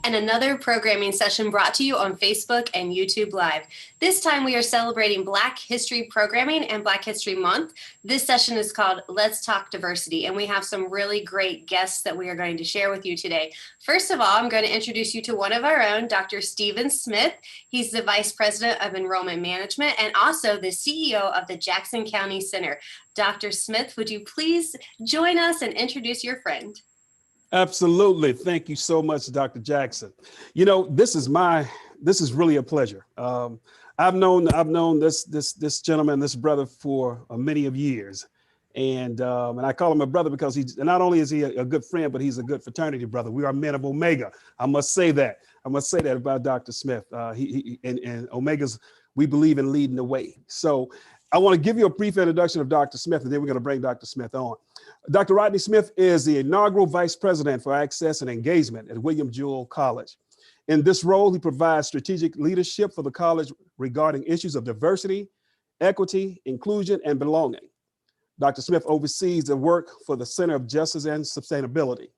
and another programming session brought to you on Facebook and YouTube Live. This time we are celebrating Black History Programming and Black History Month. This session is called Let's Talk Diversity, and we have some really great guests that we are going to share with you today. First of all, I'm going to introduce you to one of our own, Dr. Stephen Smith. He's the Vice President of Enrollment Management and also the CEO of the Jackson County Center. Dr. Smith, would you please join us and introduce your friend? Absolutely. Thank you so much, Dr. Jackson. You know, this is really a pleasure. I've known this gentleman, this brother for many of years. And I call him a brother because not only is he a good friend, but he's a good fraternity brother. We are men of Omega. I must say that about Dr. Smith. And Omegas, we believe in leading the way. So I want to give you a brief introduction of Dr. Smith, and then we're going to bring Dr. Smith on. Dr. Rodney Smith is the inaugural Vice President for Access and Engagement at William Jewell College. In this role, he provides strategic leadership for the college regarding issues of diversity, equity, inclusion, and belonging. Dr. Smith oversees the work for the Center of Justice and Sustainability,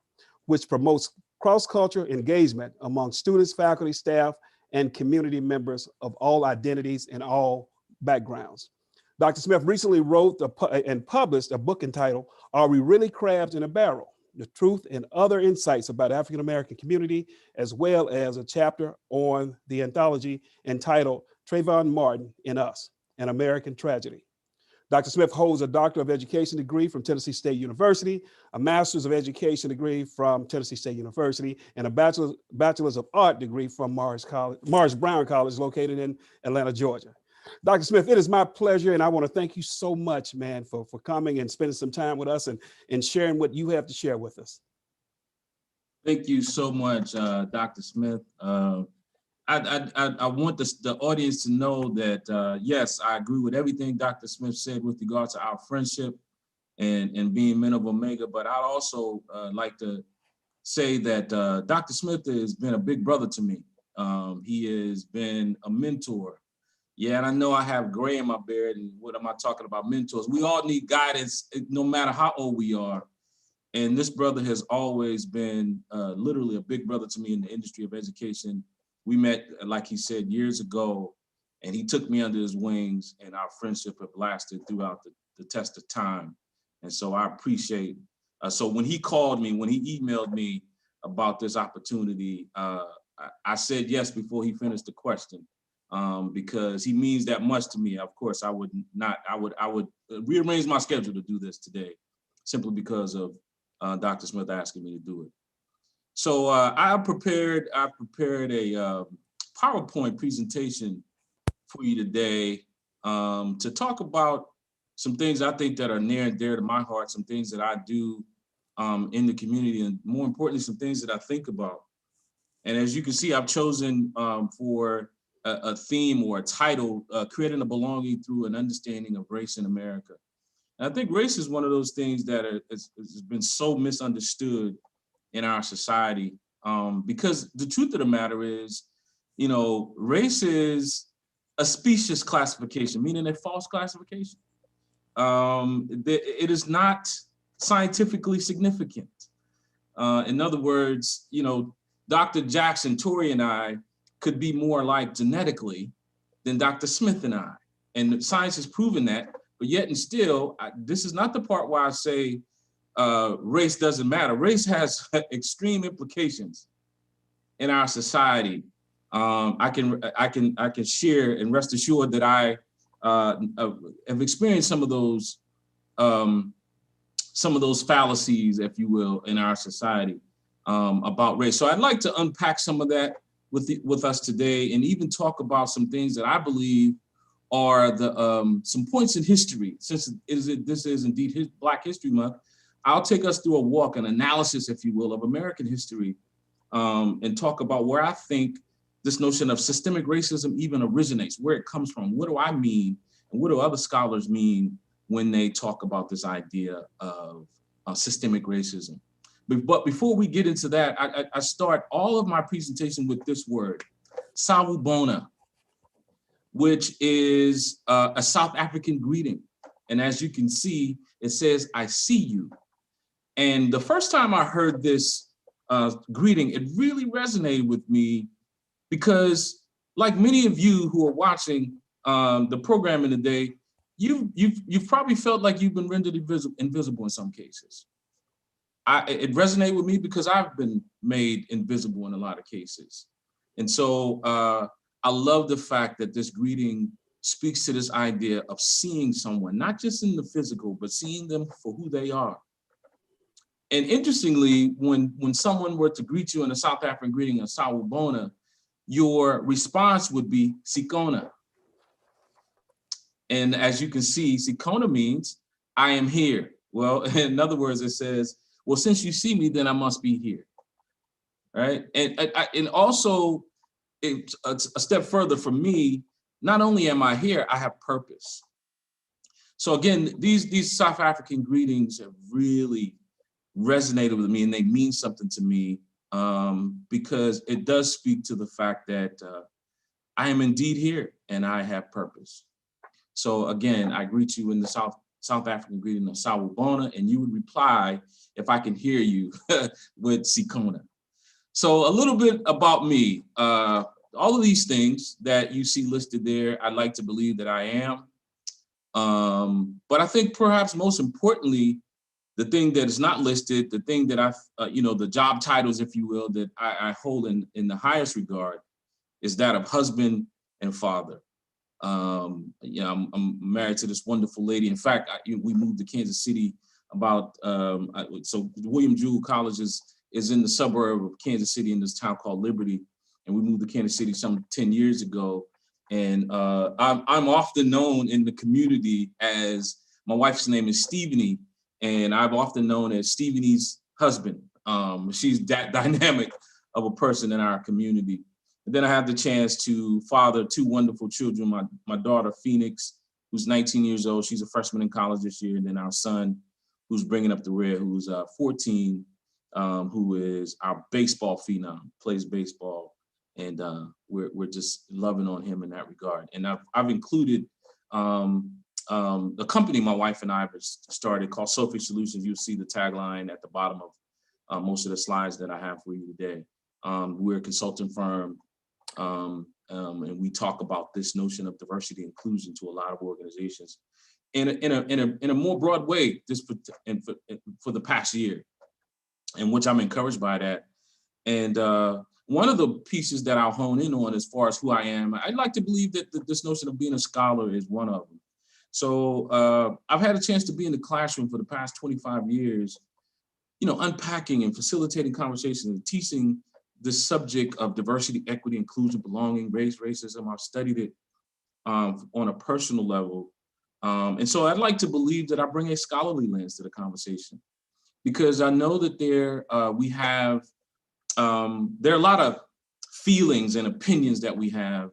which promotes cross-cultural engagement among students, faculty, staff, and community members of all identities and all backgrounds. Dr. Smith recently wrote and published a book entitled, Are We Really Crabs in a Barrel? The Truth and Other Insights About African-American Community, as well as a chapter on the anthology entitled Trayvon Martin in Us, An American Tragedy. Dr. Smith holds a Doctor of Education degree from Tennessee State University, a Master's of Education degree from Tennessee State University, and a Bachelor's of Art degree from Morris Brown College located in Atlanta, Georgia. Dr. Smith, it is my pleasure, and I want to thank you so much, man, for coming and spending some time with us and sharing what you have to share with us. Thank you so much, Dr. Smith. I want the audience to know that, yes, I agree with everything Dr. Smith said with regards to our friendship and being men of Omega, but I'd also like to say that Dr. Smith has been a big brother to me. He has been a mentor. Yeah, and I know I have gray in my beard, and what am I talking about? Mentors. We all need guidance, no matter how old we are. And this brother has always been literally a big brother to me in the industry of education. We met, like he said, years ago, and he took me under his wings, and our friendship have lasted throughout the test of time. And so I appreciate, so when he called me, when he emailed me about this opportunity, I said yes before he finished the question. Because he means that much to me. Of course, I would rearrange my schedule to do this today, simply because of Dr. Smith asking me to do it. So I prepared a PowerPoint presentation for you today to talk about some things I think that are near and dear to my heart, some things that I do in the community, and more importantly, some things that I think about. And as you can see, I've chosen for a theme or a title, creating a belonging through an understanding of race in America. And I think race is one of those things that has been so misunderstood in our society, because the truth of the matter is, you know, race is a specious classification, meaning a false classification. It is not scientifically significant. In other words, you know, Dr. Jackson, Tori, and I could be more alike genetically than Dr. Smith and I. And science has proven that, but yet and still, this is not the part where I say race doesn't matter. Race has extreme implications in our society. I can share and rest assured that I have experienced some of those fallacies, if you will, in our society about race. So I'd like to unpack some of that with us today, and even talk about some things that I believe are some points in history. Since this is indeed Black History Month, I'll take us through a walk, an analysis, if you will, of American history, and talk about where I think this notion of systemic racism even originates, where it comes from. What do I mean, and what do other scholars mean when they talk about this idea of systemic racism? But before we get into that, I start all of my presentation with this word, sawubona, which is a South African greeting. And as you can see, it says, I see you. And the first time I heard this greeting, it really resonated with me because, like many of you who are watching the programming today, you've probably felt like you've been rendered invisible in some cases. It resonated with me because I've been made invisible in a lot of cases. And so I love the fact that this greeting speaks to this idea of seeing someone, not just in the physical, but seeing them for who they are. And interestingly, when someone were to greet you in a South African greeting, a sawubona, your response would be sikona. And as you can see, sikona means I am here. Well, in other words, it says, well, since you see me, then I must be here, right? And also, it's a step further for me, not only am I here, I have purpose. So again, these South African greetings have really resonated with me, and they mean something to me because it does speak to the fact that I am indeed here and I have purpose. So again, I greet you in the South African greeting of sawubona, and you would reply, if I can hear you, with sikona. So a little bit about me. All of these things that you see listed there, I'd like to believe that I am. But I think perhaps most importantly, the thing that is not listed, the thing that the job titles, if you will, that I hold in the highest regard is that of husband and father. I'm married to this wonderful lady. In fact, we moved to Kansas City about, so William Jewell College is in the suburb of Kansas City in this town called Liberty. And we moved to Kansas City some 10 years ago. And I'm often known in the community as, my wife's name is Stephanie, and I'm often known as Stephanie's husband. She's that dynamic of a person in our community. And then I had the chance to father two wonderful children, my daughter, Phoenix, who's 19 years old. She's a freshman in college this year. And then our son, who's bringing up the rear, who's 14, who is our baseball phenom, plays baseball. And we're just loving on him in that regard. And I've included the company my wife and I have started called Sophie Solutions. You'll see the tagline at the bottom of most of the slides that I have for you today. We're a consulting firm, and we talk about this notion of diversity and inclusion to a lot of organizations in a more broad way for the past year, in which I'm encouraged by that. And one of the pieces that I'll hone in on as far as who I am, I'd like to believe that this notion of being a scholar is one of them. So I've had a chance to be in the classroom for the past 25 years, unpacking and facilitating conversations and teaching the subject of diversity, equity, inclusion, belonging, race, racism. I've studied it on a personal level. And so I'd like to believe that I bring a scholarly lens to the conversation, because I know that there are a lot of feelings and opinions that we have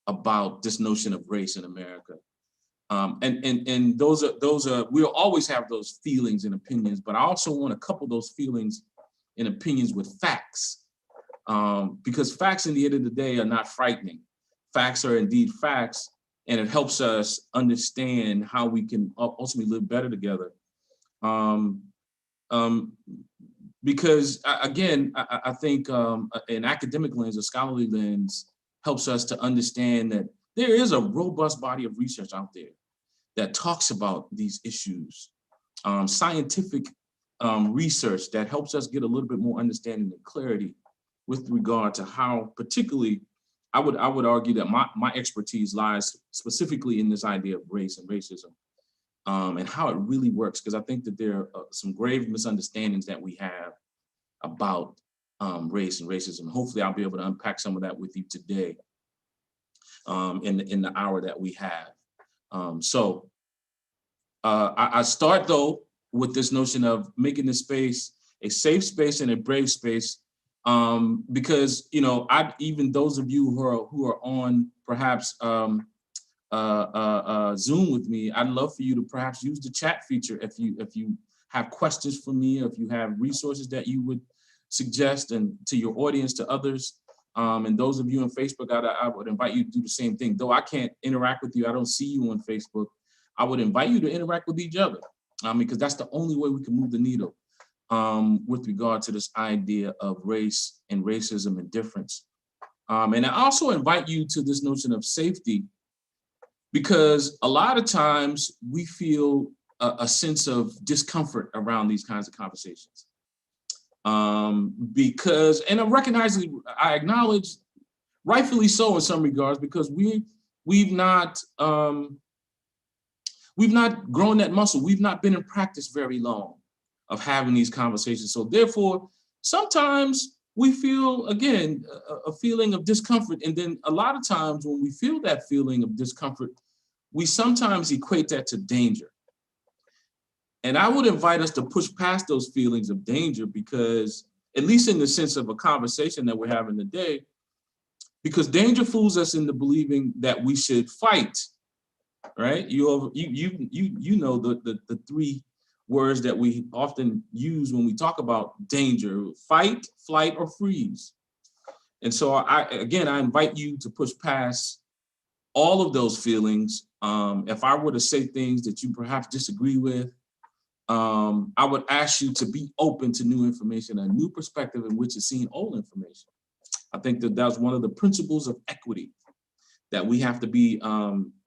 about this notion of race in America. And those are we'll always have those feelings and opinions, but I also want to couple those feelings and opinions with facts, because facts in the end of the day are not frightening. Facts are indeed facts, and it helps us understand how we can ultimately live better together. Because again, I think an academic lens, a scholarly lens, helps us to understand that there is a robust body of research out there that talks about these issues, scientific research that helps us get a little bit more understanding and clarity with regard to how, particularly, I would argue that my expertise lies specifically in this idea of race and racism, and how it really works, because I think that there are some grave misunderstandings that we have about race and racism. Hopefully I'll be able to unpack some of that with you today in the hour that we have. So I start though with this notion of making this space a safe space and a brave space, because even those of you who are on perhaps Zoom with me, I'd love for you to perhaps use the chat feature if you have questions for me, or if you have resources that you would suggest and to your audience, to others. And those of you on Facebook, I would invite you to do the same thing. Though I can't interact with you, I don't see you on Facebook, I would invite you to interact with each other, because that's the only way we can move the needle. with regard to this idea of race and racism and difference. And I also invite you to this notion of safety, because a lot of times we feel a sense of discomfort around these kinds of conversations. Because, and I acknowledge, rightfully so in some regards, because we've not grown that muscle. We've not been in practice very long of having these conversations. So therefore, sometimes we feel, again, a feeling of discomfort. And then a lot of times when we feel that feeling of discomfort, we sometimes equate that to danger. And I would invite us to push past those feelings of danger, because, at least in the sense of a conversation that we're having today, because danger fools us into believing that we should fight, right? You know the three words that we often use when we talk about danger: fight, flight, or freeze. And so I invite you to push past all of those feelings. If I were to say things that you perhaps disagree with, I would ask you to be open to new information, a new perspective in which is seeing old information. I think that that's one of the principles of equity, that we have to be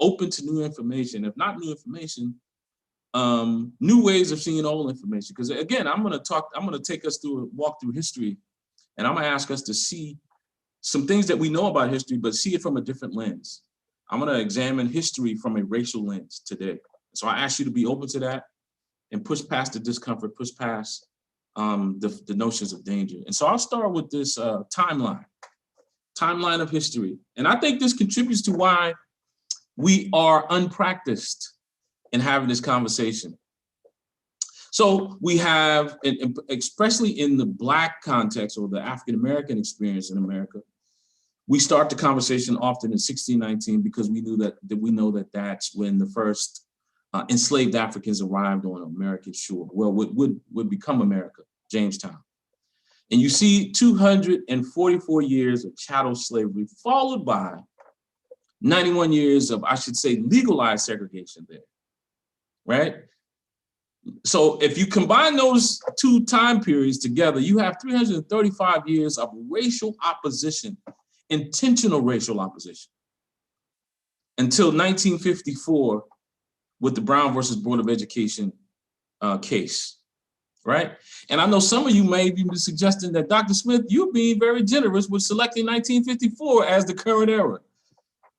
open to new information. If not new information, new ways of seeing old information. Because again, I'm going to take us through a walk through history, and I'm going to ask us to see some things that we know about history, but see it from a different lens. I'm going to examine history from a racial lens today. So I ask you to be open to that and push past the discomfort, push past the notions of danger. And so I'll start with this timeline of history. And I think this contributes to why we are unpracticed in having this conversation. So we have, especially in the Black context or the African-American experience in America, we start the conversation often in 1619, because we know that that's when the first enslaved Africans arrived on American shore, well, would become America, Jamestown. And you see 244 years of chattel slavery, followed by 91 years of, I should say, legalized segregation there, right? So if you combine those two time periods together, you have 335 years of racial opposition, intentional racial opposition, until 1954 with the Brown versus Board of Education case, right? And I know some of you may even be suggesting that, Dr. Smith, you're being very generous with selecting 1954 as the current era,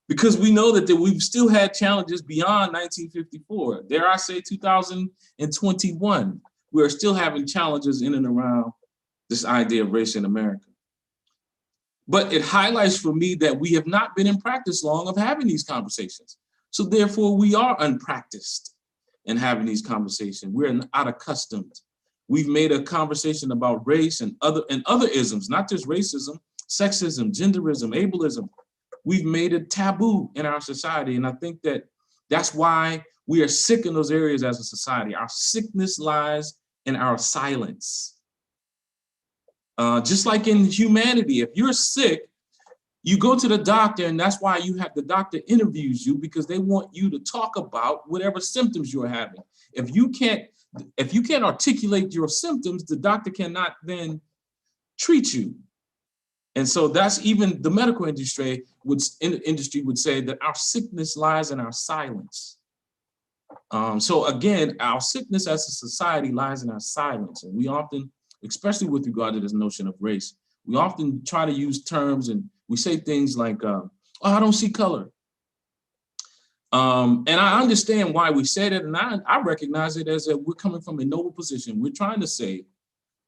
because we know that we've still had challenges beyond 1954. Dare I say 2021, we're still having challenges in and around this idea of race in America. But it highlights for me that we have not been in practice long of having these conversations. So therefore we are unpracticed in having these conversations. We're not accustomed. We've made a conversation about race and other isms, not just racism, sexism, genderism, ableism. We've made it taboo in our society. And I think that that's why we are sick in those areas as a society. Our sickness lies in our silence. Just like in humanity, if you're sick, you go to the doctor, and that's why the doctor interviews you, because they want you to talk about whatever symptoms you're having. If you can't articulate your symptoms, the doctor cannot then treat you. And so that's, even the medical industry would say that our sickness lies in our silence. So again, our sickness as a society lies in our silence. And we often, especially with regard to this notion of race, we often try to use terms, and we say things like, oh, I don't see color. And I understand why we say that, and I recognize it as we're coming from a noble position. We're trying to say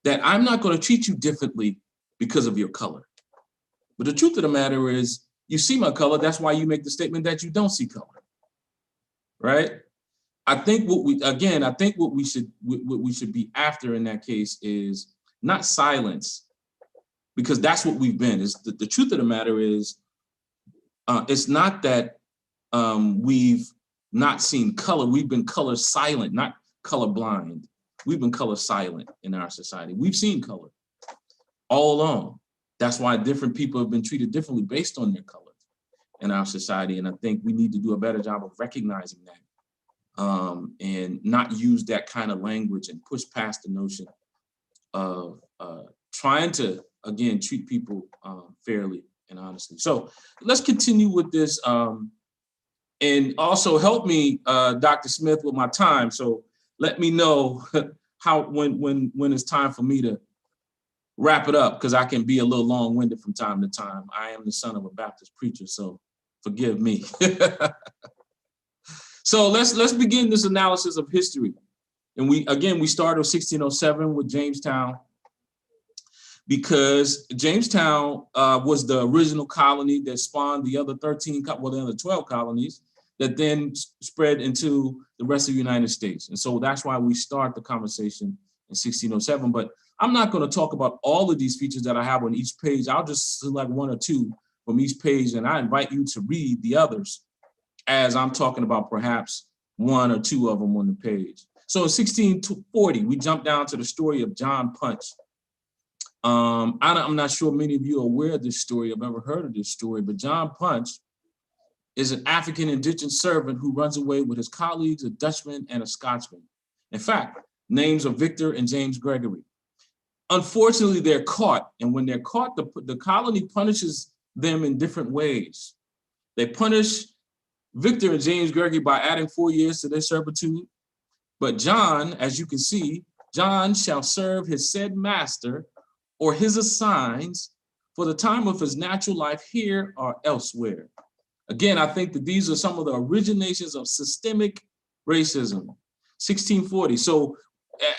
that I'm not going to treat you differently because of your color. But the truth of the matter is, you see my color, that's why you make the statement that you don't see color, right? I think what we should be after in that case is not silence, because that's what we've been. Is the truth of the matter is, it's not that we've not seen color. We've been color silent, not color blind. We've been color silent in our society. We've seen color all along. That's why different people have been treated differently based on their color in our society. And I think we need to do a better job of recognizing that, and not use that kind of language and push past the notion trying to, again, treat people fairly and honestly. So let's continue with this, and also help me, Dr. Smith, with my time. So let me know when it's time for me to wrap it up, because I can be a little long-winded from time to time. I am the son of a Baptist preacher, so forgive me. So let's begin this analysis of history. And we started with 1607 with Jamestown, because Jamestown was the original colony that spawned the other 12 colonies that then spread into the rest of the United States. And so that's why we start the conversation in 1607. But I'm not going to talk about all of these features that I have on each page. I'll just select one or two from each page, and I invite you to read the others as I'm talking about perhaps one or two of them on the page. So in 1640, we jump down to the story of John Punch. I'm not sure many of you are aware of this story, have ever heard of this story, but John Punch is an African indigent servant who runs away with his colleagues, a Dutchman and a Scotsman. In fact, names are Victor and James Gregory. Unfortunately, they're caught, and when they're caught, the colony punishes them in different ways. They punish Victor and James Gregory by adding 4 years to their servitude. But John, as you can see, John shall serve his said master or his assigns for the time of his natural life here or elsewhere. Again, I think that these are some of the originations of systemic racism, 1640. So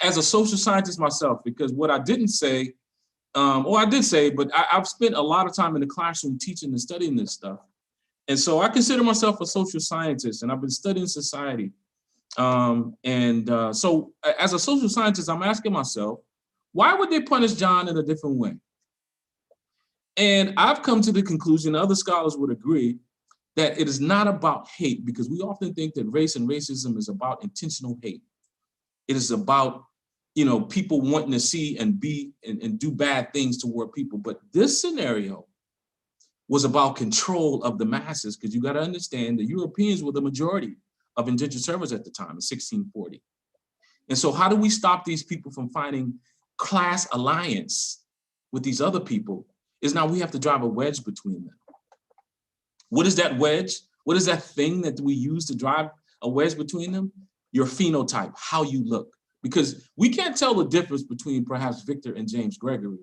as a social scientist myself, because what I didn't say, or I did say, but I've spent a lot of time in the classroom teaching and studying this stuff. And so I consider myself a social scientist, and I've been studying society. So as a social scientist, I'm asking myself, why would they punish John in a different way? And I've come to the conclusion, other scholars would agree, that it is not about hate, because we often think that race and racism is about intentional hate. It is about, people wanting to see and be and do bad things toward people. But this scenario was about control of the masses, because you got to understand the Europeans were the majority of indentured servants at the time in 1640. And so how do we stop these people from finding class alliance with these other people? Is now we have to drive a wedge between them. What is that wedge? What is that thing that we use to drive a wedge between them? Your phenotype, how you look. Because we can't tell the difference between perhaps Victor and James Gregory,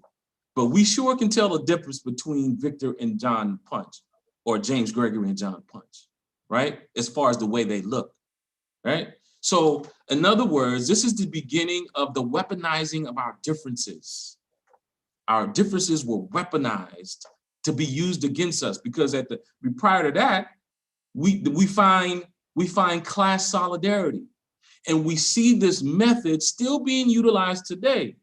but we sure can tell the difference between Victor and John Punch, or James Gregory and John Punch, right? As far as the way they look, right? So in other words, this is the beginning of the weaponizing of our differences. Our differences were weaponized to be used against us, because prior to that, we find class solidarity. And we see this method still being utilized today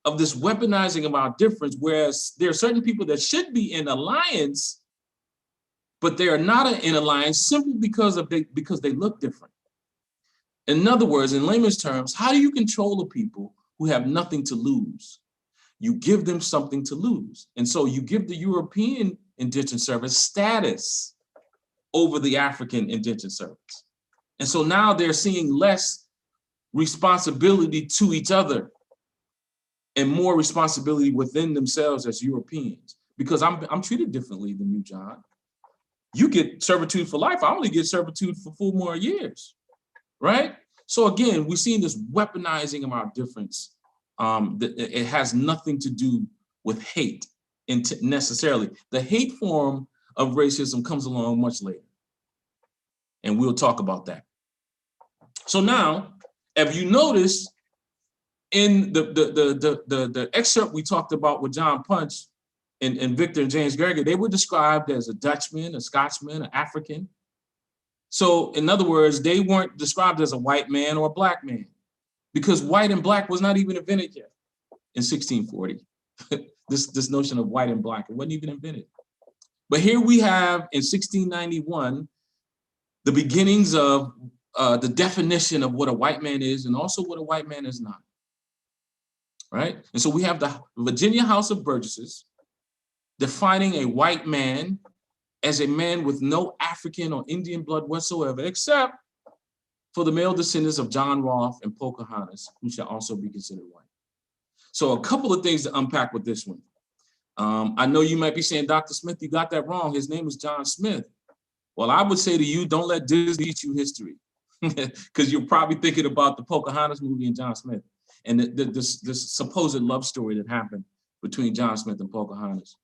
of this weaponizing of our difference, whereas there are certain people that should be in alliance, but they are not in alliance simply because they look different. In other words, in layman's terms, how do you control the people who have nothing to lose? You give them something to lose. And so you give the European indentured servants status over the African indentured servants. And so now they're seeing less responsibility to each other and more responsibility within themselves as Europeans, because I'm treated differently than you, John. You get servitude for life. I only get servitude for 4 more years, right? So again, we're seeing this weaponizing of our difference. It has nothing to do with hate necessarily. The hate form of racism comes along much later, and we'll talk about that. So now, if you notice in the excerpt we talked about with John Punch and Victor and James Gregory, they were described as a Dutchman, a Scotsman, an African. So in other words, they weren't described as a white man or a black man, because white and black was not even invented yet in 1640. This notion of white and black, it wasn't even invented. But here we have in 1691, the beginnings of the definition of what a white man is and also what a white man is not, right? And so we have the Virginia House of Burgesses defining a white man as a man with no African or Indian blood whatsoever, except for the male descendants of John Rolfe and Pocahontas, who shall also be considered white. So a couple of things to unpack with this one. I know you might be saying, Dr. Smith, you got that wrong. His name is John Smith. Well, I would say to you, don't let Disney teach you history, because you're probably thinking about the Pocahontas movie and John Smith and this supposed love story that happened between John Smith and Pocahontas.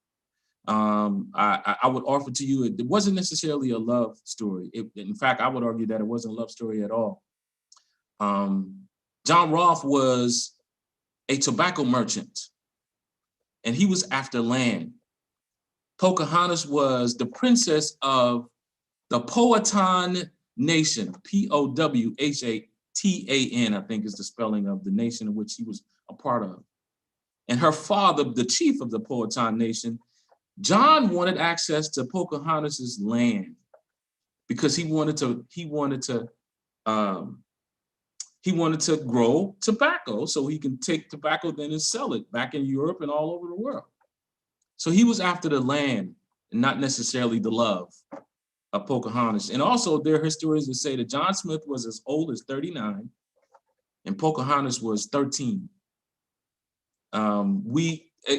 I would offer to you, it wasn't necessarily a love story. In fact, I would argue that it wasn't a love story at all. John Rolfe was a tobacco merchant, and he was after land. Pocahontas was the princess of the Powhatan Nation, Powhatan, I think is the spelling of the nation in which he was a part of. And her father, the chief of the Powhatan Nation, John wanted access to Pocahontas's land because he wanted to grow tobacco so he can take tobacco then and sell it back in Europe and all over the world. So he was after the land and not necessarily the love of Pocahontas. And also there are historians that say that John Smith was as old as 39 and Pocahontas was 13.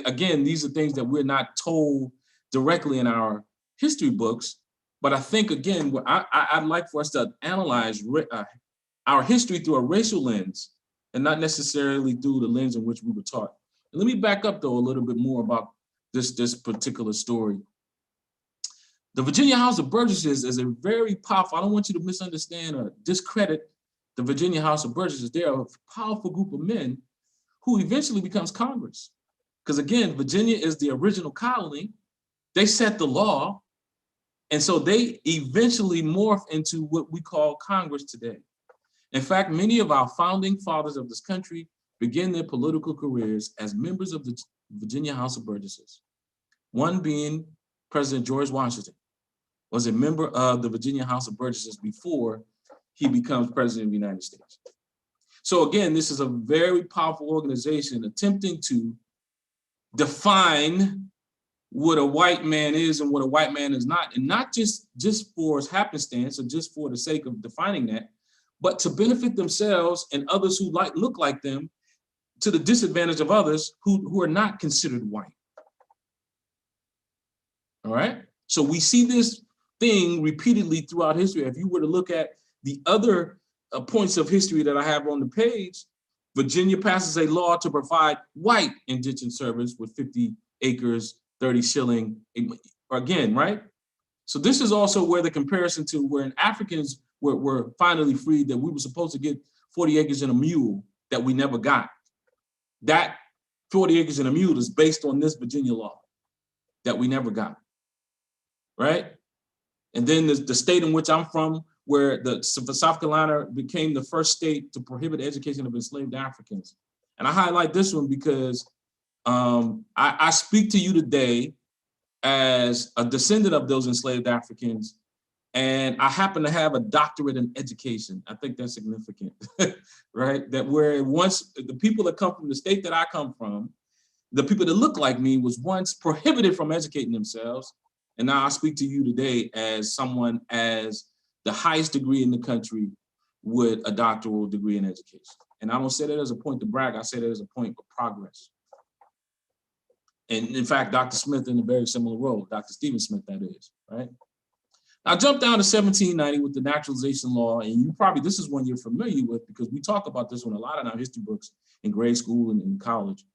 Again, these are things that we're not told directly in our history books, but I think, again, I'd like for us to analyze our history through a racial lens and not necessarily through the lens in which we were taught. And let me back up, though, a little bit more about this particular story. The Virginia House of Burgesses is a very powerful, I don't want you to misunderstand or discredit the Virginia House of Burgesses. They are a powerful group of men who eventually becomes Congress. Because again, Virginia is the original colony. They set the law. And so they eventually morph into what we call Congress today. In fact, many of our founding fathers of this country began their political careers as members of the Virginia House of Burgesses. One being President George Washington was a member of the Virginia House of Burgesses before he becomes president of the United States. So again, this is a very powerful organization attempting to define what a white man is and what a white man is not, and not just for its happenstance or just for the sake of defining that, but to benefit themselves and others who look like them to the disadvantage of others who are not considered white. All right? So we see this thing repeatedly throughout history. If you were to look at the other points of history that I have on the page, Virginia passes a law to provide white indentured servants with 50 acres, 30 shilling, again, right? So this is also where the comparison to when Africans were finally freed, that we were supposed to get 40 acres and a mule that we never got. That 40 acres and a mule is based on this Virginia law that we never got, right? And then the state in which I'm from, where South Carolina became the first state to prohibit education of enslaved Africans. And I highlight this one because I speak to you today as a descendant of those enslaved Africans, and I happen to have a doctorate in education. I think that's significant, right? That where once the people that come from the state that I come from, the people that look like me was once prohibited from educating themselves. And now I speak to you today as someone as the highest degree in the country with a doctoral degree in education. And I don't say that as a point to brag, I say that as a point of progress. And in fact, Dr. Smith in a very similar role, Dr. Stephen Smith, that is, right? Now jump down to 1790 with the naturalization law, and this is one you're familiar with because we talk about this one a lot in our history books in grade school and in college.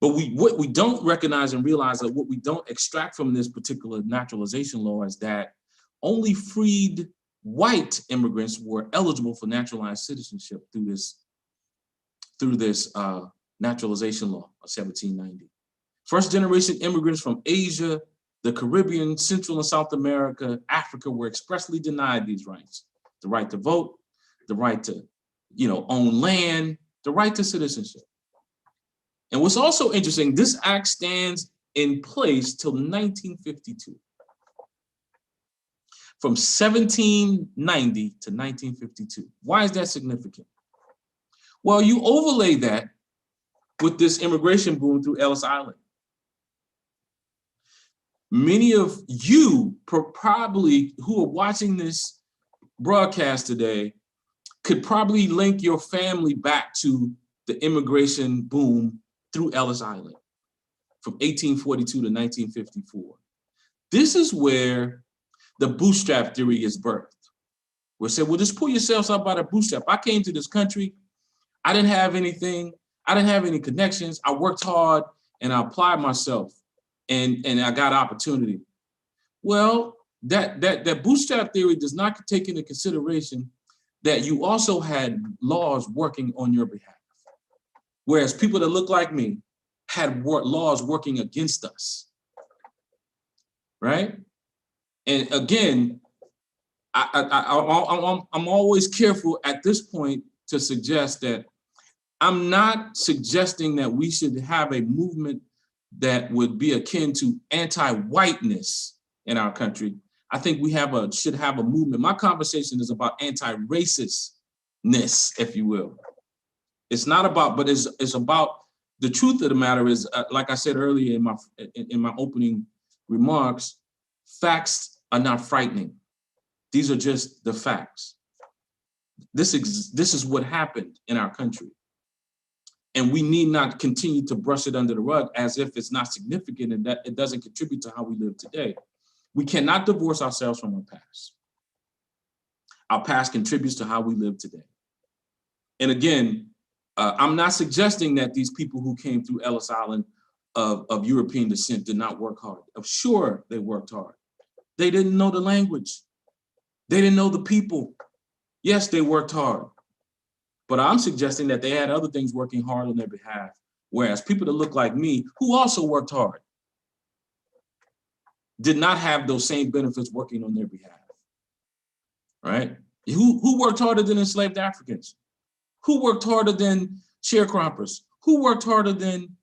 But what we don't recognize and realize, that what we don't extract from this particular naturalization law is that only freed white immigrants were eligible for naturalized citizenship through this naturalization law of 1790. First generation immigrants from Asia, the Caribbean, Central and South America, Africa were expressly denied these rights: the right to vote, the right to, own land, the right to citizenship. And what's also interesting, this act stands in place till 1952. From 1790 to 1952. Why is that significant? Well, you overlay that with this immigration boom through Ellis Island. Many of you probably who are watching this broadcast today could probably link your family back to the immigration boom through Ellis Island from 1842 to 1954. This is where the bootstrap theory is birthed. We said, well, just pull yourselves up by the bootstrap. I came to this country. I didn't have anything. I didn't have any connections. I worked hard and I applied myself and I got opportunity. Well, that bootstrap theory does not take into consideration that you also had laws working on your behalf. Whereas people that look like me had laws working against us, right? And again, I'm always careful at this point to suggest that I'm not suggesting that we should have a movement that would be akin to anti-whiteness in our country. I think we should have a movement. My conversation is about anti-racistness, if you will. It's not about, but it's about the truth of the matter is, like I said earlier in my opening remarks, facts are not frightening. These are just the facts. This is what happened in our country. And we need not continue to brush it under the rug as if it's not significant and that it doesn't contribute to how we live today. We cannot divorce ourselves from our past. Our past contributes to how we live today. And again, I'm not suggesting that these people who came through Ellis Island of European descent did not work hard. Sure, they worked hard. They didn't know the language. They didn't know the people. Yes, they worked hard. But I'm suggesting that they had other things working hard on their behalf. Whereas people that look like me, who also worked hard, did not have those same benefits working on their behalf, right? Who worked harder than enslaved Africans? Who worked harder than sharecroppers? Who worked harder than,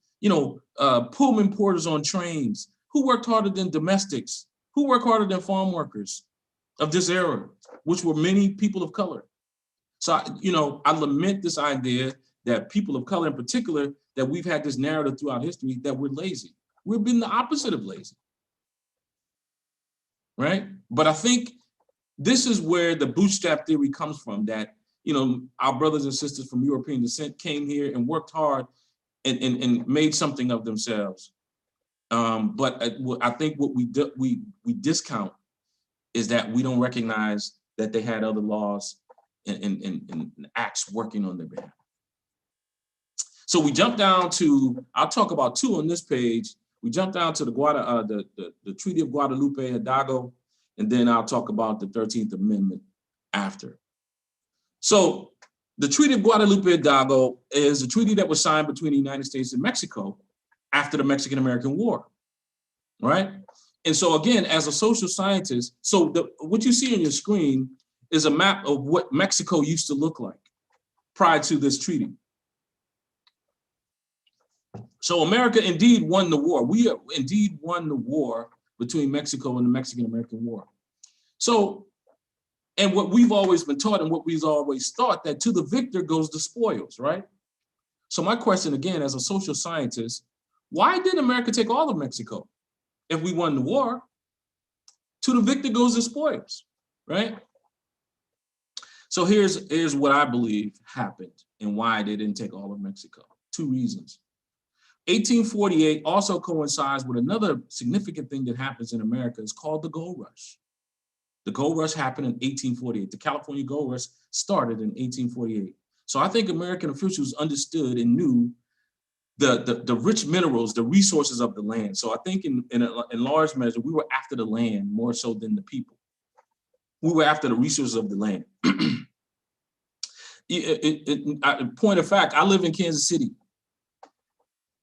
Pullman porters on trains? Who worked harder than domestics? Who worked harder than farm workers of this era, which were many people of color? So, I lament this idea that people of color in particular, that we've had this narrative throughout history that we're lazy. We've been the opposite of lazy, right? But I think this is where the bootstrap theory comes from, that, our brothers and sisters from European descent came here and worked hard and made something of themselves. But I think what we discount is that we don't recognize that they had other laws and acts working on their behalf. So we jump down to, I'll talk about two on this page. We jump down to the Treaty of Guadalupe Hidalgo, and then I'll talk about the 13th Amendment after. So the Treaty of Guadalupe Hidalgo is a treaty that was signed between the United States and Mexico after the Mexican-American War, right? And so again, as a social scientist, what you see on your screen is a map of what Mexico used to look like prior to this treaty. So America indeed won the war. We indeed won the war between Mexico and the Mexican-American War. So, and what we've always been taught and what we've always thought, that to the victor goes the spoils, right? So my question again, as a social scientist, why did America take all of Mexico if we won the war? To the victor goes the spoils, right? So here's what I believe happened and why they didn't take all of Mexico. Two reasons. 1848 also coincides with another significant thing that happens in America. It's called the Gold Rush. The Gold Rush happened in 1848. The California Gold Rush started in 1848. So I think American officials understood and knew the rich minerals, the resources of the land. So I think in large measure, we were after the land more so than the people. We were after the resources of the land. Point of fact, I live in Kansas City.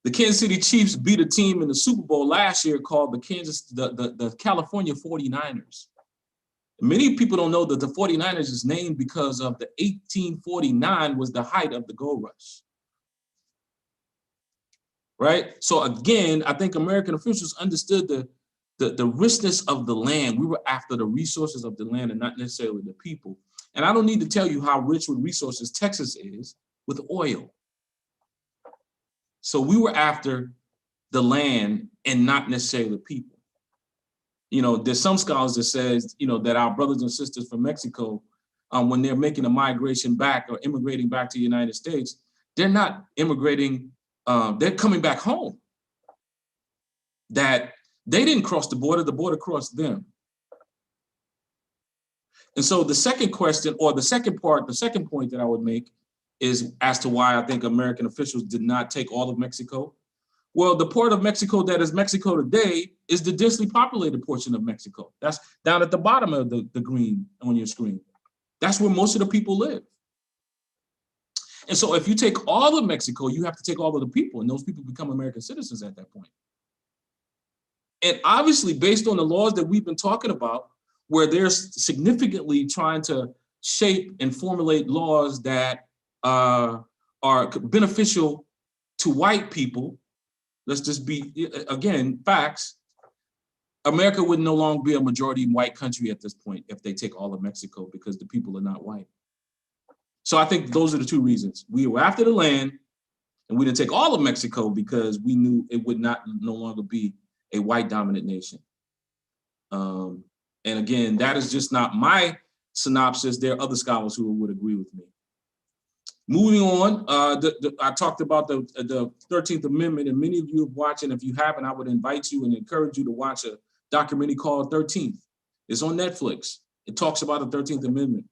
The Kansas City Chiefs beat a team in the Super Bowl last year called the California 49ers. Many people don't know that the 49ers is named because of the 1849 was the height of the gold rush. Right? So again, I think American officials understood the richness of the land. We were after the resources of the land and not necessarily the people. And I don't need to tell you how rich with resources Texas is with oil. So we were after the land and not necessarily the people. There's some scholars that says, that our brothers and sisters from Mexico, when they're making a migration back or immigrating back to the United States, they're not immigrating they're coming back home. That they didn't cross the border crossed them. And so the second question, or the second point that I would make is as to why I think American officials did not take all of Mexico. Well, the part of Mexico that is Mexico today is the densely populated portion of Mexico. That's down at the bottom of the green on your screen. That's where most of the people live. And so if you take all of Mexico, you have to take all of the people, and those people become American citizens at that point. And obviously, based on the laws that we've been talking about, where they're significantly trying to shape and formulate laws that are beneficial to white people, let's just be, again, facts, America would no longer be a majority white country at this point if they take all of Mexico, because the people are not white. So I think those are the two reasons. We were after the land, and we didn't take all of Mexico because we knew it would no longer be a white dominant nation. And again, that is just not my synopsis. There are other scholars who would agree with me. Moving on, I talked about the 13th Amendment, and many of you have watched, and if you haven't, I would invite you and encourage you to watch a documentary called 13th. It's on Netflix. It talks about the 13th Amendment,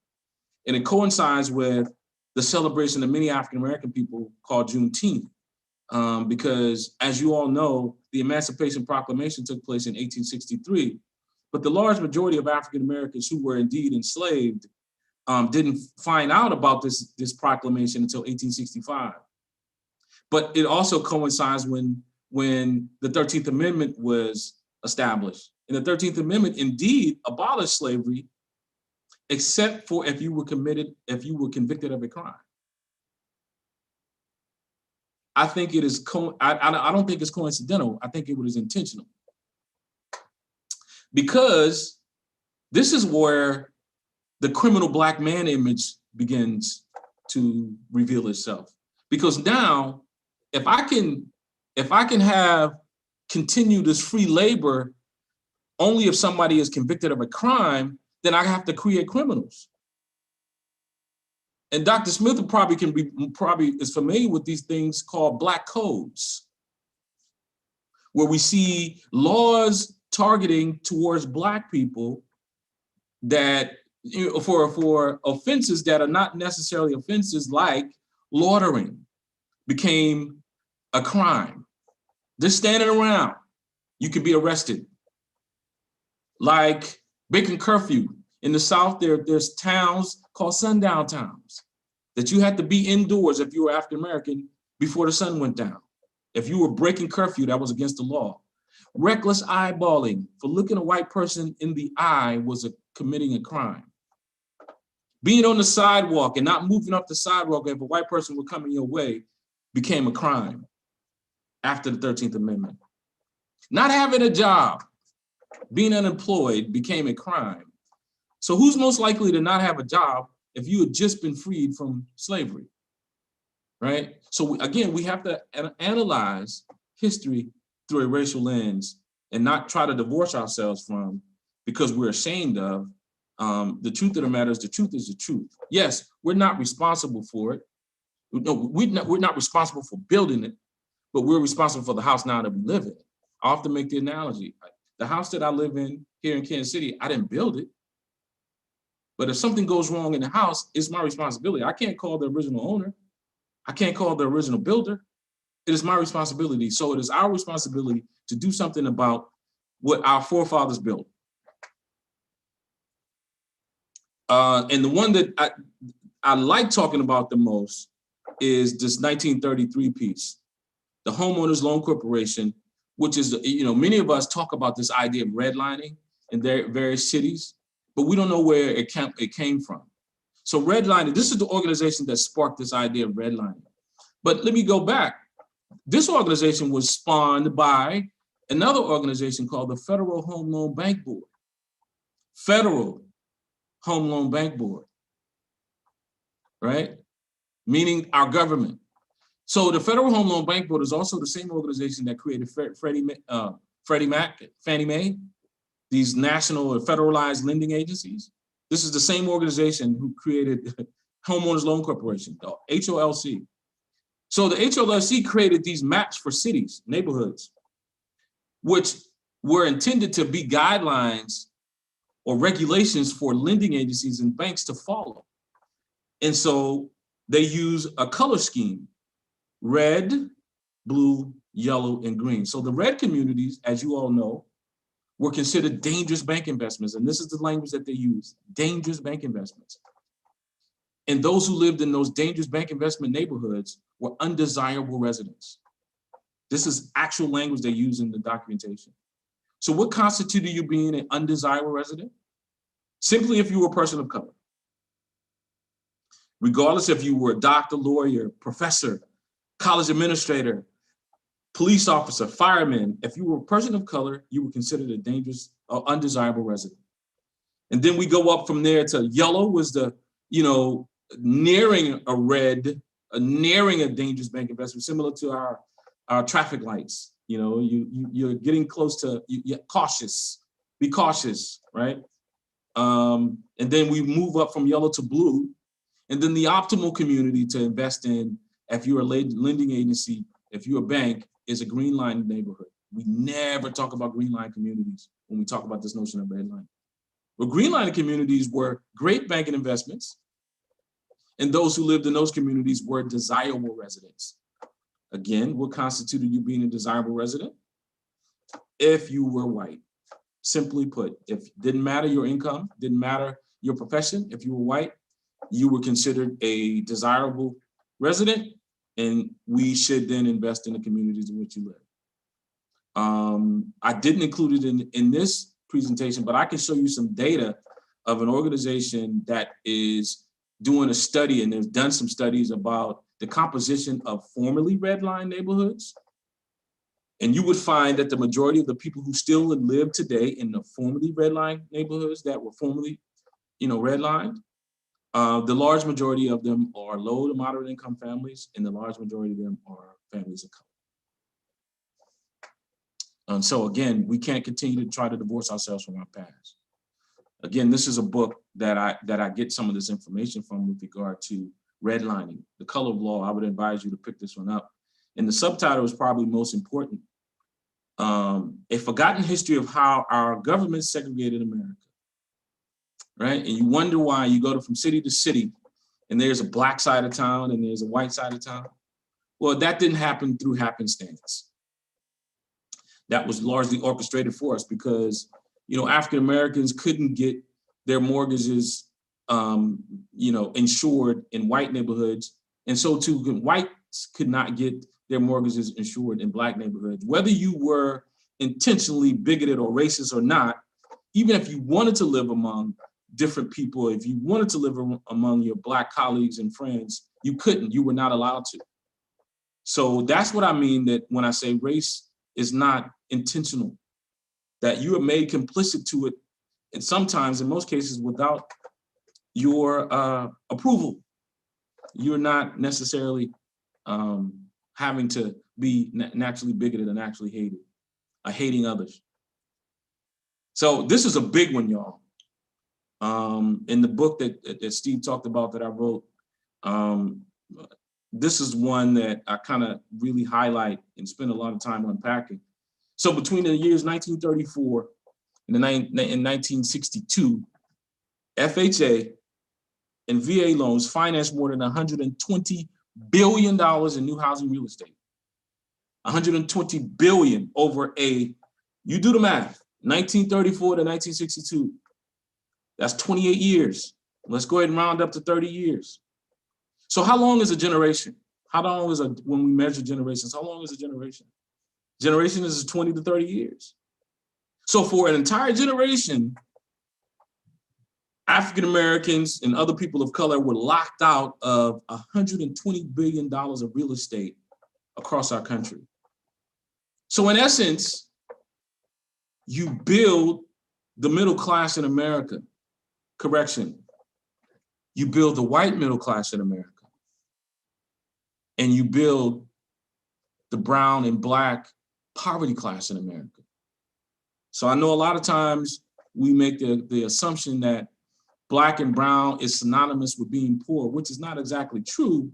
and it coincides with the celebration of many African-American people called Juneteenth, because as you all know, the Emancipation Proclamation took place in 1863, but the large majority of African-Americans who were indeed enslaved didn't find out about this proclamation until 1865. But it also coincides when the 13th Amendment was established. And the 13th Amendment indeed abolished slavery, except for if you were convicted of a crime. I think it is, I don't think it's coincidental. I think it was intentional. Because this is where the criminal black man image begins to reveal itself. Because now, if I can have continue this free labor only if somebody is convicted of a crime, then I have to create criminals. And Dr. Smith probably is familiar with these things called black codes, where we see laws targeting towards black people that, you know, for offenses that are not necessarily offenses, like loitering became a crime. Just standing around, you could be arrested. Like breaking curfew. In the South, there's towns called sundown towns that you had to be indoors if you were African American before the sun went down. If you were breaking curfew, that was against the law. Reckless eyeballing, for looking a white person in the eye, was committing a crime. Being on the sidewalk and not moving up the sidewalk if a white person were coming your way became a crime after the 13th Amendment. Not having a job, being unemployed became a crime. So who's most likely to not have a job if you had just been freed from slavery, right? So again, we have to analyze history through a racial lens and not try to divorce ourselves from, because we're ashamed of. The truth of the matter is, the truth is the truth. Yes, we're not responsible for it. No, we're not responsible for building it, but we're responsible for the house now that we live in. I often make the analogy. The house that I live in here in Kansas City, I didn't build it. But if something goes wrong in the house, it's my responsibility. I can't call the original owner. I can't call the original builder. It is my responsibility. So it is our responsibility to do something about what our forefathers built. And the one that I like talking about the most is this 1933 piece, the Homeowners Loan Corporation, which is, you know, many of us talk about this idea of redlining in their various cities, but we don't know where it came from. So redlining, this is the organization that sparked this idea of redlining. But let me go back. This organization was spawned by another organization called the Federal Home Loan Bank Board. Federal Home Loan Bank Board, right? Meaning our government. So the Federal Home Loan Bank Board is also the same organization that created Fannie Mae, these national or federalized lending agencies. This is the same organization who created Homeowners Loan Corporation, HOLC. So the HLRC created these maps for cities, neighborhoods, which were intended to be guidelines or regulations for lending agencies and banks to follow. And so they use a color scheme: red, blue, yellow, and green. So the red communities, as you all know, were considered dangerous bank investments. And this is the language that they use: dangerous bank investments. And those who lived in those dangerous bank investment neighborhoods were undesirable residents. This is actual language they use in the documentation. So what constituted you being an undesirable resident? Simply if you were a person of color. Regardless if you were a doctor, lawyer, professor, college administrator, police officer, fireman, if you were a person of color, you were considered a dangerous or undesirable resident. And then we go up from there to yellow was the, nearing a red, nearing a dangerous bank investment, similar to our traffic lights. You're getting close to, you're cautious, be cautious, right? And then we move up from yellow to blue. And then the optimal community to invest in, if you're a lending agency, if you're a bank, is a green line neighborhood. We never talk about green line communities when we talk about this notion of red line. Well, green line communities were great banking investments, and those who lived in those communities were desirable residents. Again, what constituted you being a desirable resident? If you were white. Simply put, if it didn't matter your income, didn't matter your profession, if you were white, you were considered a desirable resident, and we should then invest in the communities in which you live. I didn't include it in this presentation, but I can show you some data of an organization that is doing a study, and they've done some studies about the composition of formerly red line neighborhoods. And you would find that the majority of the people who still live today in the formerly red line neighborhoods that were formerly, redlined, the large majority of them are low to moderate income families, and the large majority of them are families of color. And so again, we can't continue to try to divorce ourselves from our past. Again, this is a book that I get some of this information from with regard to redlining, the color of law. I would advise you to pick this one up. And the subtitle is probably most important. A forgotten history of how our government segregated America, right? And you wonder why you go from city to city and there's a black side of town and there's a white side of town. Well, that didn't happen through happenstance. That was largely orchestrated for us because, African Americans couldn't get their mortgages, insured in white neighborhoods. And so too, whites could not get their mortgages insured in black neighborhoods. Whether you were intentionally bigoted or racist or not, even if you wanted to live among different people, if you wanted to live among your black colleagues and friends, you couldn't, you were not allowed to. So that's what I mean that when I say race is not intentional, that you are made complicit to it, and sometimes in most cases without your approval. You're not necessarily having to be naturally bigoted and actually hating others. So this is a big one, y'all. In the book that Steve talked about that I wrote, this is one that I kind of really highlight and spend a lot of time unpacking. So between the years 1934 and 1962, FHA and VA loans financed more than $120 billion in new housing real estate. $120 billion over you do the math, 1934 to 1962. That's 28 years. Let's go ahead and round up to 30 years. So how long is a generation? How long is when we measure generations, how long is a generation? Generation is 20 to 30 years. So for an entire generation, African Americans and other people of color were locked out of $120 billion of real estate across our country. So in essence, you build the middle class in America. Correction, you build the white middle class in America. And you build the brown and black poverty class in America. So I know a lot of times we make the assumption that black and brown is synonymous with being poor, which is not exactly true.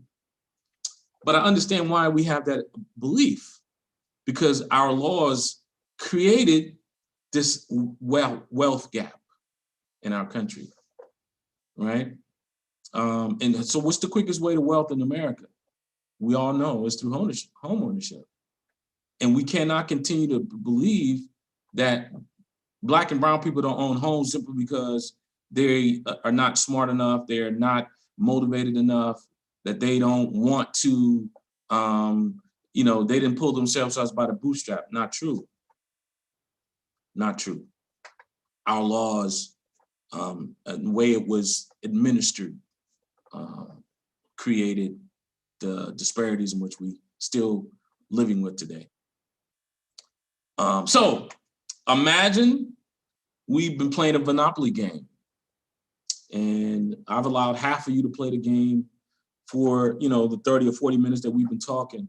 But I understand why we have that belief, because our laws created this wealth gap in our country, right? And so what's the quickest way to wealth in America? We all know it's through home ownership. And we cannot continue to believe that Black and brown people don't own homes simply because they are not smart enough, they're not motivated enough, that they don't want to, they didn't pull themselves out by the bootstrap. Not true. Not true. Our laws, and the way it was administered, created the disparities in which we still living with today. So imagine we've been playing a Monopoly game, and I've allowed half of you to play the game for, the 30 or 40 minutes that we've been talking.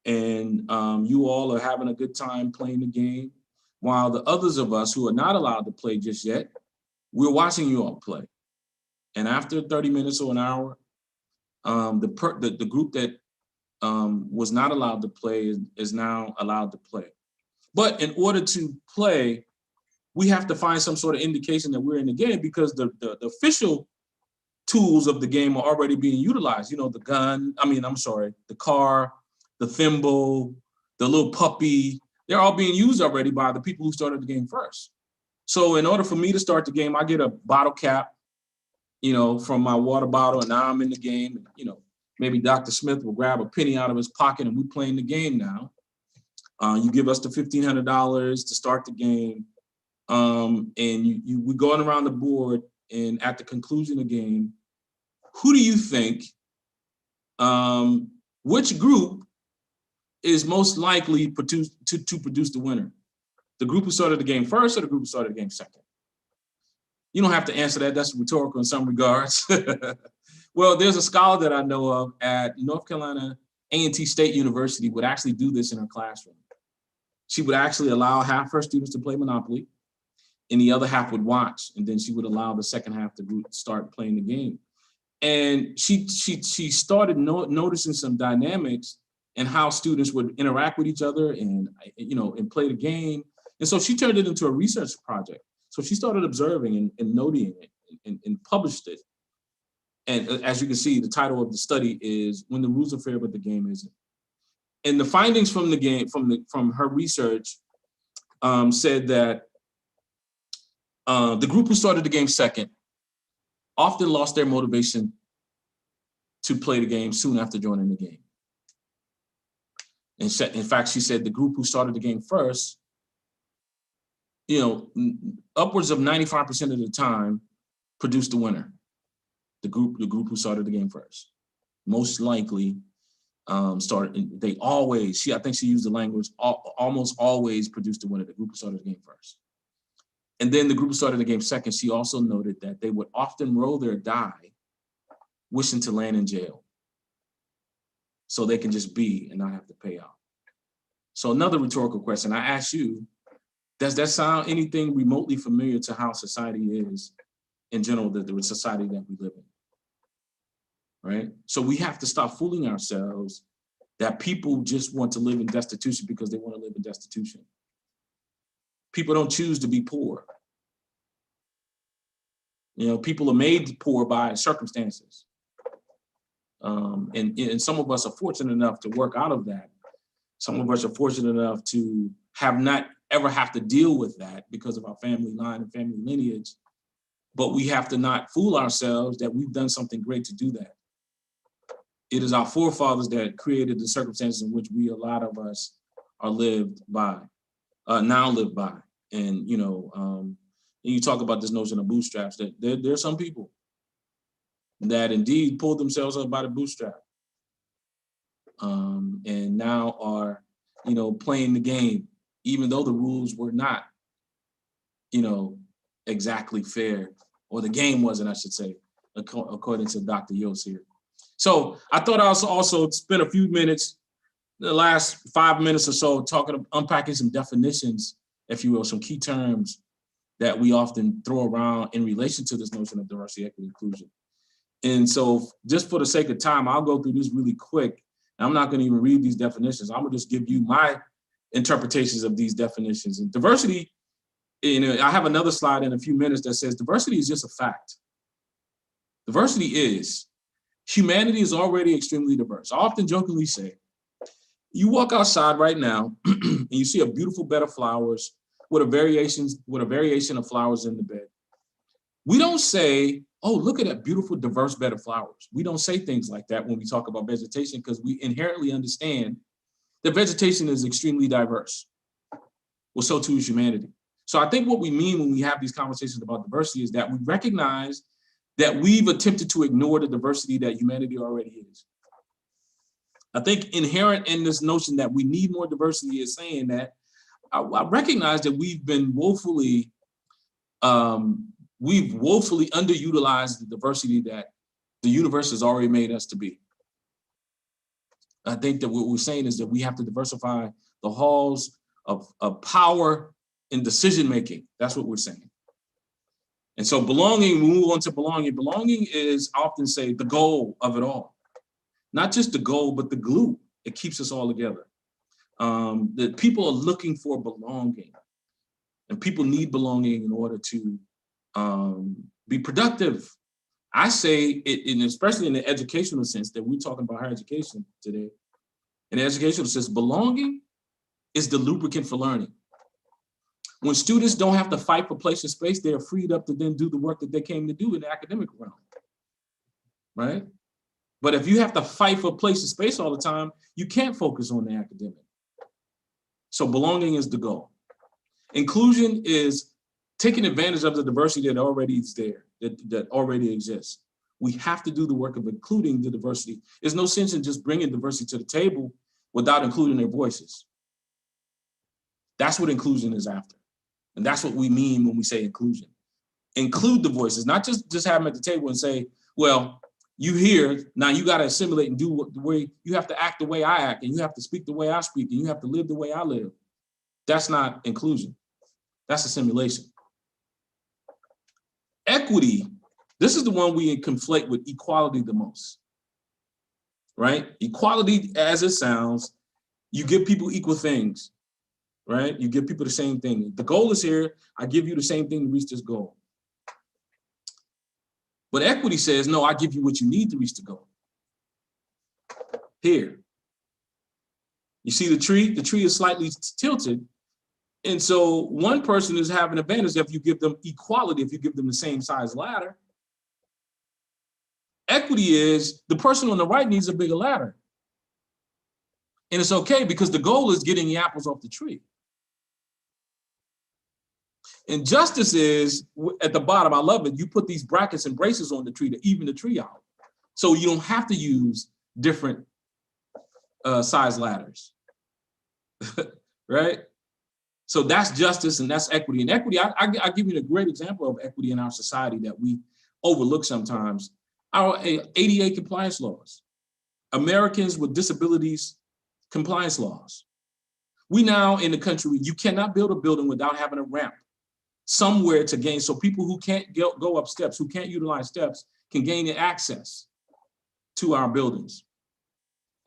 And you all are having a good time playing the game, while the others of us who are not allowed to play just yet, we're watching you all play. And after 30 minutes or an hour, the group that was not allowed to play is now allowed to play. But in order to play, we have to find some sort of indication that we're in the game, because the official tools of the game are already being utilized. The car, the thimble, the little puppy, they're all being used already by the people who started the game first. So in order for me to start the game, I get a bottle cap, from my water bottle, and now I'm in the game. Maybe Dr. Smith will grab a penny out of his pocket and we're playing the game now. You give us the $1,500 to start the game. And we're going around the board, and at the conclusion of the game, who do you think, which group is most likely to produce the winner? The group who started the game first, or the group who started the game second? You don't have to answer that. That's rhetorical in some regards. Well, there's a scholar that I know of at North Carolina A&T State University would actually do this in her classroom. She would actually allow half her students to play Monopoly, and the other half would watch, and then she would allow the second half to start playing the game. And she started noticing some dynamics and how students would interact with each other and play the game. And so she turned it into a research project. So she started observing and noting it and published it. And as you can see, the title of the study is "When the Rules Are Fair, but the Game Isn't." And the findings from the game, from her research, said that the group who started the game second often lost their motivation to play the game soon after joining the game. In fact, she said the group who started the game first, upwards of 95% of the time, produced the winner. The group who started the game first, most likely started. They always. I think she used the language almost always produced the winner. The group who started the game first. And then the group who started the game second, she also noted that they would often roll their die, wishing to land in jail, so they can just be and not have to pay out. So another rhetorical question I ask you, does that sound anything remotely familiar to how society is in general, the society that we live in? Right? So we have to stop fooling ourselves that people just want to live in destitution because they want to live in destitution. People don't choose to be poor. People are made poor by circumstances. And some of us are fortunate enough to work out of that. Some of us are fortunate enough to not ever have to deal with that because of our family line and family lineage. But we have to not fool ourselves that we've done something great to do that. It is our forefathers that created the circumstances in which a lot of us are now live by. And, you talk about this notion of bootstraps, that there are some people that indeed pulled themselves up by the bootstrap, and now are, playing the game, even though the rules were not, exactly fair, or the game wasn't, I should say, according to Dr. Yost here. So I thought I'd also spend a few minutes, the last 5 minutes or so, unpacking some definitions, if you will, some key terms that we often throw around in relation to this notion of diversity, equity, inclusion. And so just for the sake of time, I'll go through this really quick. I'm not going to even read these definitions. I'm going to just give you my interpretations of these definitions. And diversity, I have another slide in a few minutes that says diversity is just a fact. Diversity is, humanity is already extremely diverse. I often jokingly say, you walk outside right now and you see a beautiful bed of flowers with a variation of flowers in the bed. We don't say, oh, look at that beautiful, diverse bed of flowers. We don't say things like that when we talk about vegetation because we inherently understand that vegetation is extremely diverse. Well, so too is humanity. So I think what we mean when we have these conversations about diversity is that we recognize that we've attempted to ignore the diversity that humanity already is. I think inherent in this notion that we need more diversity is saying that I recognize that we've been woefully underutilized the diversity that the universe has already made us to be. I think that what we're saying is that we have to diversify the halls of power in decision-making. That's what we're saying. And so belonging, we move on to belonging. Belonging is, I often say, the goal of it all. Not just the goal, but the glue. It keeps us all together. That people are looking for belonging. And people need belonging in order to be productive. I say, and especially in the educational sense, that we're talking about higher education today. In the educational sense, belonging is the lubricant for learning. When students don't have to fight for place and space, they're freed up to then do the work that they came to do in the academic realm, right? But if you have to fight for place and space all the time, you can't focus on the academic. So belonging is the goal. Inclusion is taking advantage of the diversity that already is there, that already exists. We have to do the work of including the diversity. There's no sense in just bringing diversity to the table without including their voices. That's what inclusion is after. And that's what we mean when we say inclusion. Include the voices, not just have them at the table and say, well, you here, now you got to assimilate and do the way, you have to act the way I act, and you have to speak the way I speak, and you have to live the way I live. That's not inclusion. That's assimilation. Equity, this is the one we conflate with equality the most, right? Equality, as it sounds, you give people equal things, right? You give people the same thing. The goal is here, I give you the same thing to reach this goal. But equity says, no, I give you what you need to reach the goal. Here. You see the tree? The tree is slightly tilted. And so one person is having an advantage if you give them equality, if you give them the same size ladder. Equity is the person on the right needs a bigger ladder. And it's okay because the goal is getting the apples off the tree. And justice is at the bottom. I love it. You put these brackets and braces on the tree to even the tree out. So you don't have to use different size ladders, right? So that's justice and that's equity. And equity, I give you a great example of equity in our society that we overlook sometimes. Our ADA compliance laws, Americans with disabilities compliance laws. We now in the country, you cannot build a building without having a ramp somewhere to gain, so people who can't go up steps, who can't utilize steps, can gain access to our buildings.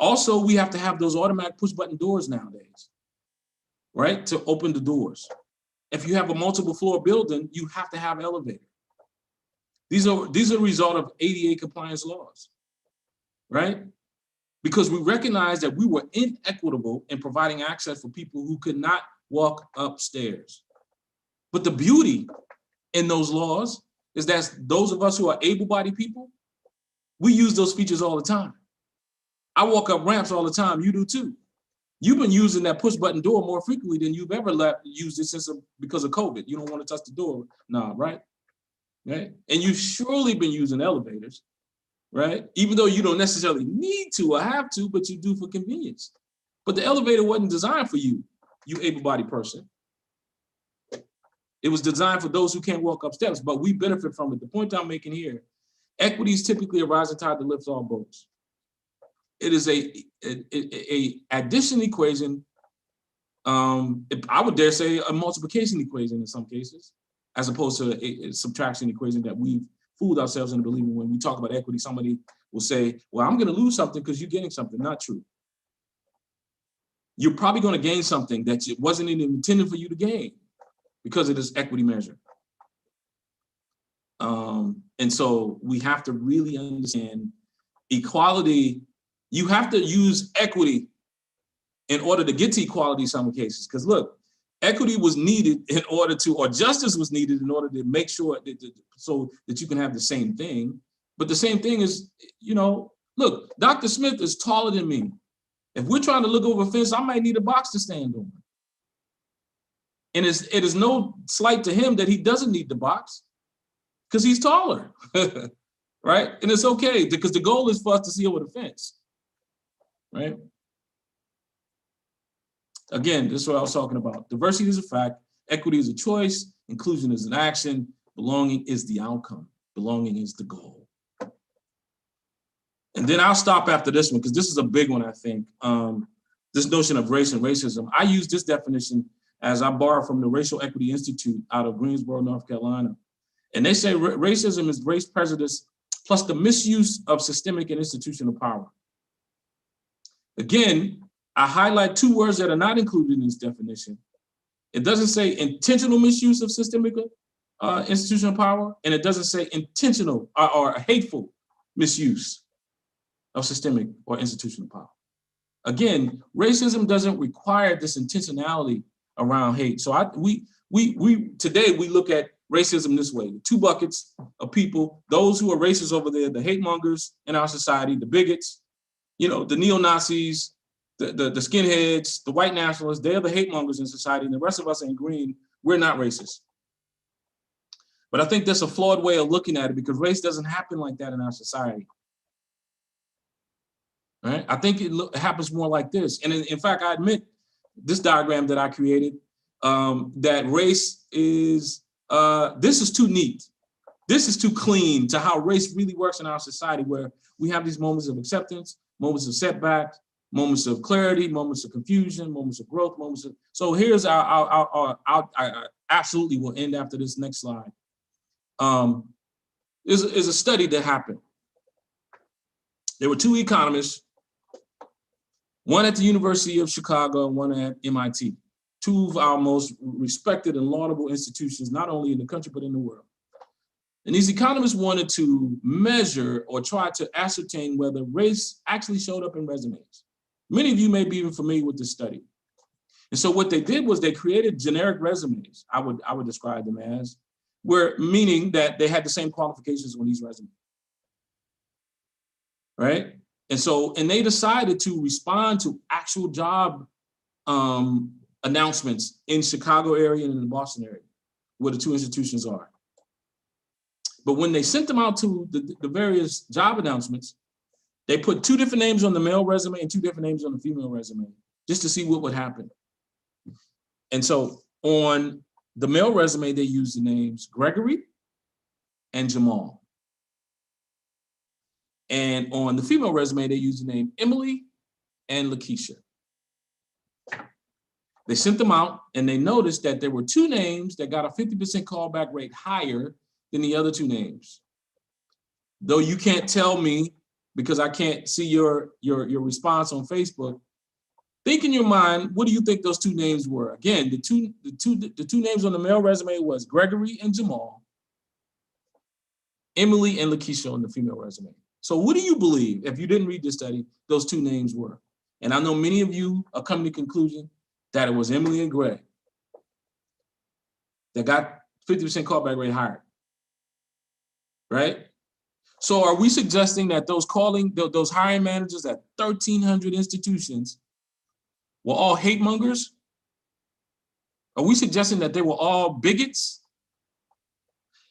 Also, we have to have those automatic push button doors nowadays, right? To open the doors. If you have a multiple floor building, you have to have an elevator. These are the result of ADA compliance laws, right? Because we recognize that we were inequitable in providing access for people who could not walk upstairs. But the beauty in those laws is that those of us who are able-bodied people, we use those features all the time. I walk up ramps all the time, you do too. You've been using that push button door more frequently than you've ever used it because of COVID. You don't want to touch the door knob, right? Right? And you've surely been using elevators, right? Even though you don't necessarily need to or have to, but you do for convenience. But the elevator wasn't designed for you, you able-bodied person. It was designed for those who can't walk up steps, but we benefit from it. The point I'm making here, equity is typically a rising tide that lifts all boats. It is a addition equation, I would dare say a multiplication equation in some cases, as opposed to a subtraction equation that we've fooled ourselves into believing when we talk about equity, somebody will say, well, I'm going to lose something because you're getting something. Not true. You're probably going to gain something that it wasn't even intended for you to gain because of this equity measure. And so we have to really understand equality. You have to use equity in order to get to equality in some cases. Because look, equity was needed in order to, or justice was needed in order to make sure that, so that you can have the same thing. But the same thing is, you know, look, Dr. Smith is taller than me. If we're trying to look over a fence, I might need a box to stand on. And it is no slight to him that he doesn't need the box because he's taller, right? And it's okay because the goal is for us to see over the fence, right? Again, this is what I was talking about. Diversity is a fact, equity is a choice, inclusion is an action, belonging is the outcome, belonging is the goal. And then I'll stop after this one because this is a big one, I think. This notion of race and racism. I use this definition as I borrow from the Racial Equity Institute out of Greensboro, North Carolina. And they say racism is race prejudice plus the misuse of systemic and institutional power. Again, I highlight two words that are not included in this definition. It doesn't say intentional misuse of systemic institutional power, and it doesn't say intentional or hateful misuse of systemic or institutional power. Again, racism doesn't require this intentionality around hate. So today we look at racism this way: two buckets of people, those who are racist over there, the hate mongers in our society, the bigots, you know, the neo-Nazis, the skinheads, the white nationalists, they're the hate mongers in society, and the rest of us in green, we're not racist. But I think that's a flawed way of looking at it because race doesn't happen like that in our society. Right? I think it happens more like this. And in fact, I admit this diagram that I created, that race is, this is too neat. This is too clean to how race really works in our society, where we have these moments of acceptance, moments of setback, moments of clarity, moments of confusion, moments of growth, moments of, so here's I absolutely will end after this next slide. Is a study that happened. There were two economists, one at the University of Chicago and one at MIT, two of our most respected and laudable institutions, not only in the country, but in the world. And these economists wanted to measure or try to ascertain whether race actually showed up in resumes. Many of you may be even familiar with this study. And so what they did was they created generic resumes, I would describe them as, where meaning that they had the same qualifications on these resumes, right? And so, and they decided to respond to actual job announcements in Chicago area and in the Boston area, where the two institutions are. But when they sent them out to the various job announcements, they put two different names on the male resume and two different names on the female resume, just to see what would happen. And so on the male resume, they used the names Gregory and Jamal. And on the female resume, they used the name Emily and Lakeisha. They sent them out and they noticed that there were two names that got a 50% callback rate higher than the other two names. Though you can't tell me because I can't see your response on Facebook, think in your mind, what do you think those two names were? Again, the two names on the male resume was Gregory and Jamal, Emily and Lakeisha on the female resume. So what do you believe, if you didn't read this study, those two names were? And I know many of you are coming to the conclusion that it was Emily and Greg that got 50% callback rate higher, right? So are we suggesting that those hiring managers at 1,300 institutions were all hate mongers? Are we suggesting that they were all bigots?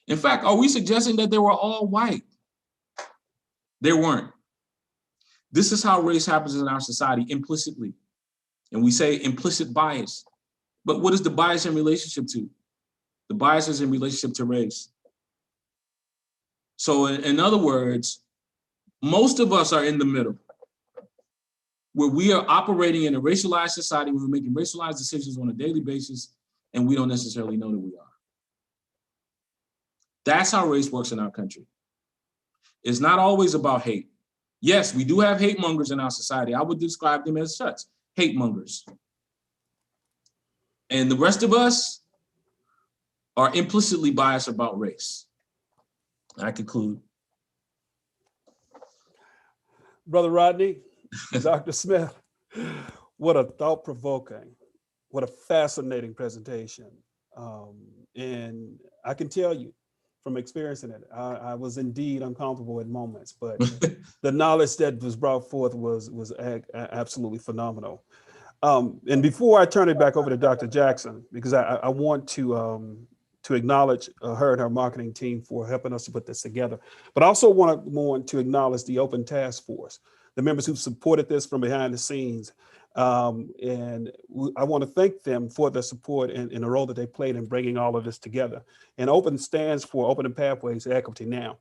In fact, are we suggesting that they were all white? They weren't. This is how race happens in our society implicitly. And we say implicit bias. But what is the bias in relationship to? The bias is in relationship to race. So in other words, most of us are in the middle, where we are operating in a racialized society, where we're making racialized decisions on a daily basis, and we don't necessarily know that we are. That's how race works in our country. It's not always about hate. Yes, we do have hate mongers in our society. I would describe them as such, hate mongers. And the rest of us are implicitly biased about race. I conclude. Brother Rodney, Dr. Smith, what a thought-provoking, what a fascinating presentation. And I can tell you from experiencing it, I was indeed uncomfortable at moments, but the knowledge that was brought forth was absolutely phenomenal. And before I turn it back over to Dr. Jackson, because I want to acknowledge her and her marketing team for helping us to put this together, but I also want to acknowledge the Open Task Force, the members who supported this from behind the scenes. And I want to thank them for their support and the role that they played in bringing all of this together. And OPEN stands for Opening Pathways to Equity Now.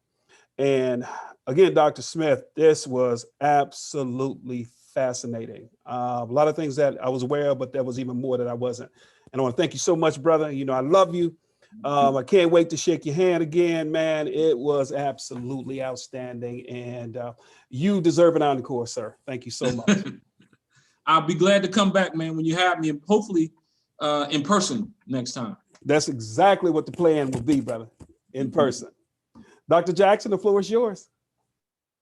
And again, Dr. Smith, this was absolutely fascinating. A lot of things that I was aware of, but there was even more that I wasn't. And I want to thank you so much, brother. You know, I love you. I can't wait to shake your hand again, man. It was absolutely outstanding. And you deserve an encore, sir. Thank you so much. I'll be glad to come back, man, when you have me, and hopefully in person next time. That's exactly what the plan will be, brother, in person. Dr. Jackson, the floor is yours.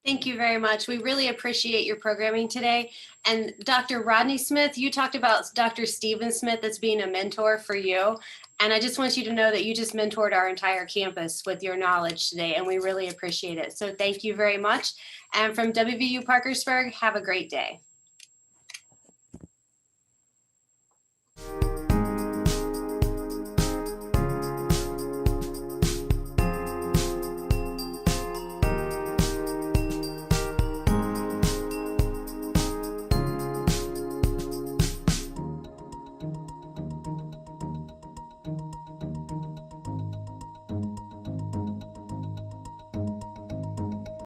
Thank you very much. We really appreciate your programming today. And Dr. Rodney Smith, you talked about Dr. Stephen Smith as being a mentor for you. And I just want you to know that you just mentored our entire campus with your knowledge today, and we really appreciate it. So thank you very much. And from WVU Parkersburg, have a great day.